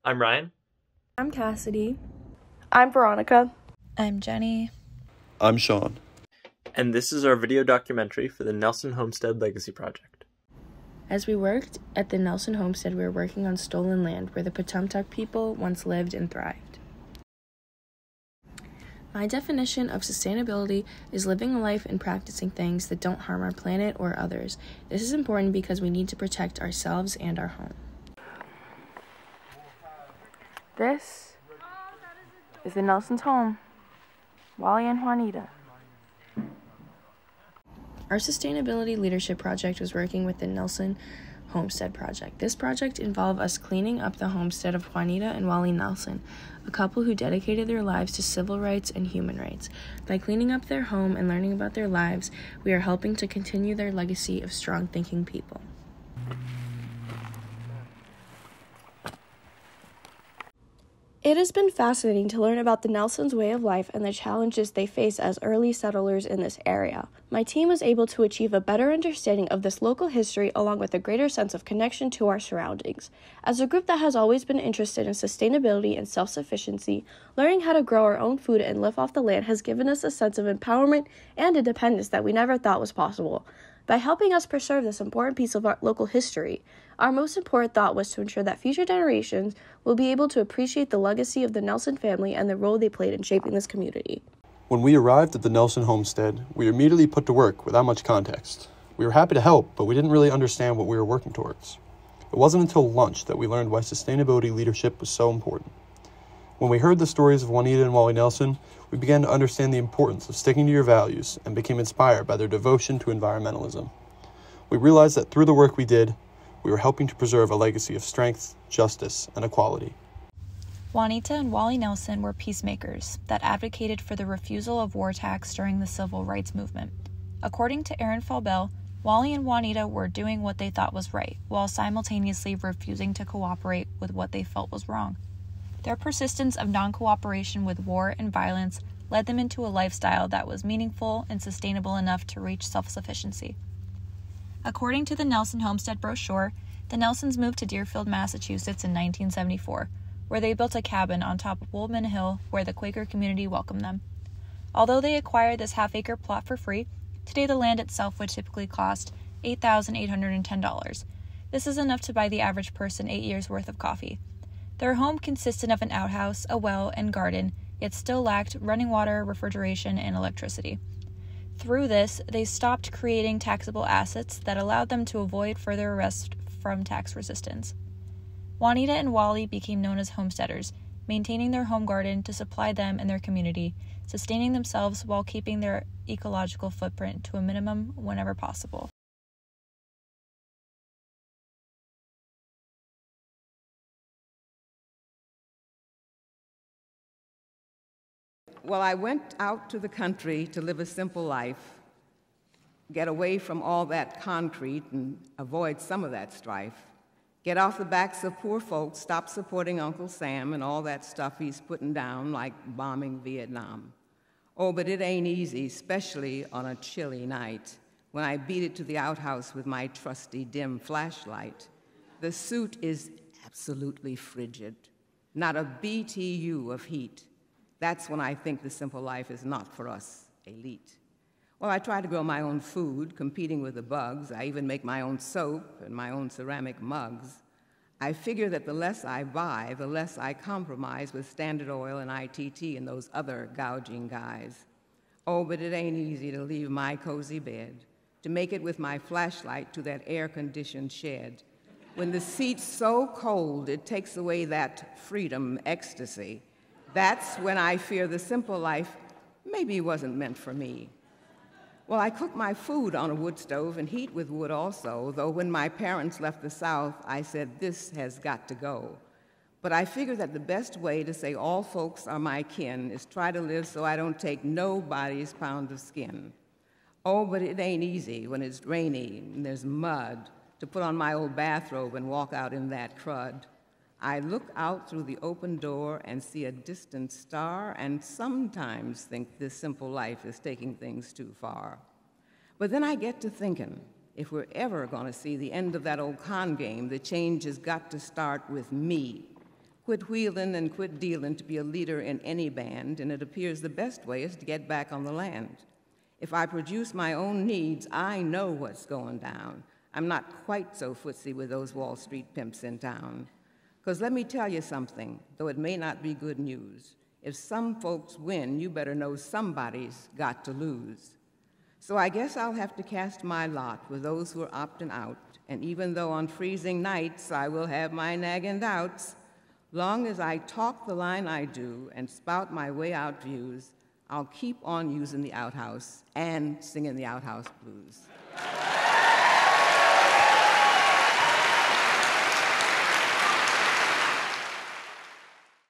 I'm Ryan. I'm Cassidy. I'm Veronica. I'm Jenny. I'm Sean. And this is our video documentary for the Nelson Homestead Legacy Project. As we worked at the Nelson Homestead, we were working on stolen land where the Potumtuck people once lived and thrived. My definition of sustainability is living a life and practicing things that don't harm our planet or others. This is important because we need to protect ourselves and our home. This is the Nelson's home. Wally and Juanita. Our sustainability leadership project was working with the Nelson Homestead project. This project involved us cleaning up the homestead of Juanita and Wally Nelson, a couple who dedicated their lives to civil rights and human rights. By cleaning up their home and learning about their lives, we are helping to continue their legacy of strong-thinking people. It has been fascinating to learn about the Nelsons' way of life and the challenges they face as early settlers in this area. My team was able to achieve a better understanding of this local history along with a greater sense of connection to our surroundings. As a group that has always been interested in sustainability and self-sufficiency, learning how to grow our own food and live off the land has given us a sense of empowerment and independence that we never thought was possible. By helping us preserve this important piece of our local history, our most important thought was to ensure that future generations will be able to appreciate the legacy of the Nelson family and the role they played in shaping this community. When we arrived at the Nelson homestead, we immediately put to work without much context. We were happy to help, but we didn't really understand what we were working towards. It wasn't until lunch that we learned why sustainability leadership was so important. When we heard the stories of Juanita and Wally Nelson, we began to understand the importance of sticking to your values and became inspired by their devotion to environmentalism. We realized that through the work we did, we were helping to preserve a legacy of strength, justice, and equality. Juanita and Wally Nelson were peacemakers that advocated for the refusal of war tax during the civil rights movement. According to Aaron Falbell, Wally and Juanita were doing what they thought was right, while simultaneously refusing to cooperate with what they felt was wrong. Their persistence of non-cooperation with war and violence led them into a lifestyle that was meaningful and sustainable enough to reach self-sufficiency. According to the Nelson Homestead brochure, the Nelsons moved to Deerfield, Massachusetts in 1974, where they built a cabin on top of Woolman Hill where the Quaker community welcomed them. Although they acquired this half-acre plot for free, today the land itself would typically cost $8,810. This is enough to buy the average person 8 years' worth of coffee. Their home consisted of an outhouse, a well, and garden, yet still lacked running water, refrigeration, and electricity. Through this, they stopped creating taxable assets that allowed them to avoid further arrest from tax resistance. Juanita and Wally became known as homesteaders, maintaining their home garden to supply them and their community, sustaining themselves while keeping their ecological footprint to a minimum whenever possible. Well, I went out to the country to live a simple life, get away from all that concrete and avoid some of that strife, get off the backs of poor folks, stop supporting Uncle Sam and all that stuff he's putting down like bombing Vietnam. Oh, but it ain't easy, especially on a chilly night when I beat it to the outhouse with my trusty dim flashlight. The suit is absolutely frigid, not a BTU of heat. That's when I think the simple life is not for us elite. Well, I try to grow my own food, competing with the bugs. I even make my own soap and my own ceramic mugs. I figure that the less I buy, the less I compromise with Standard Oil and ITT and those other gouging guys. Oh, but it ain't easy to leave my cozy bed, to make it with my flashlight to that air-conditioned shed, when the seat's so cold it takes away that freedom ecstasy. That's when I fear the simple life maybe wasn't meant for me. Well, I cook my food on a wood stove and heat with wood also, though when my parents left the South, I said, this has got to go. But I figure that the best way to say all folks are my kin is try to live so I don't take nobody's pound of skin. Oh, but it ain't easy when it's rainy and there's mud to put on my old bathrobe and walk out in that crud. I look out through the open door and see a distant star and sometimes think this simple life is taking things too far. But then I get to thinking, if we're ever going to see the end of that old con game, the change has got to start with me. Quit wheeling and quit dealing to be a leader in any band, and it appears the best way is to get back on the land. If I produce my own needs, I know what's going down. I'm not quite so footsie with those Wall Street pimps in town. Because let me tell you something, though it may not be good news. If some folks win, you better know somebody's got to lose. So I guess I'll have to cast my lot with those who are opting out, and even though on freezing nights I will have my nagging doubts, long as I talk the line I do and spout my way out views, I'll keep on using the outhouse and singing the outhouse blues.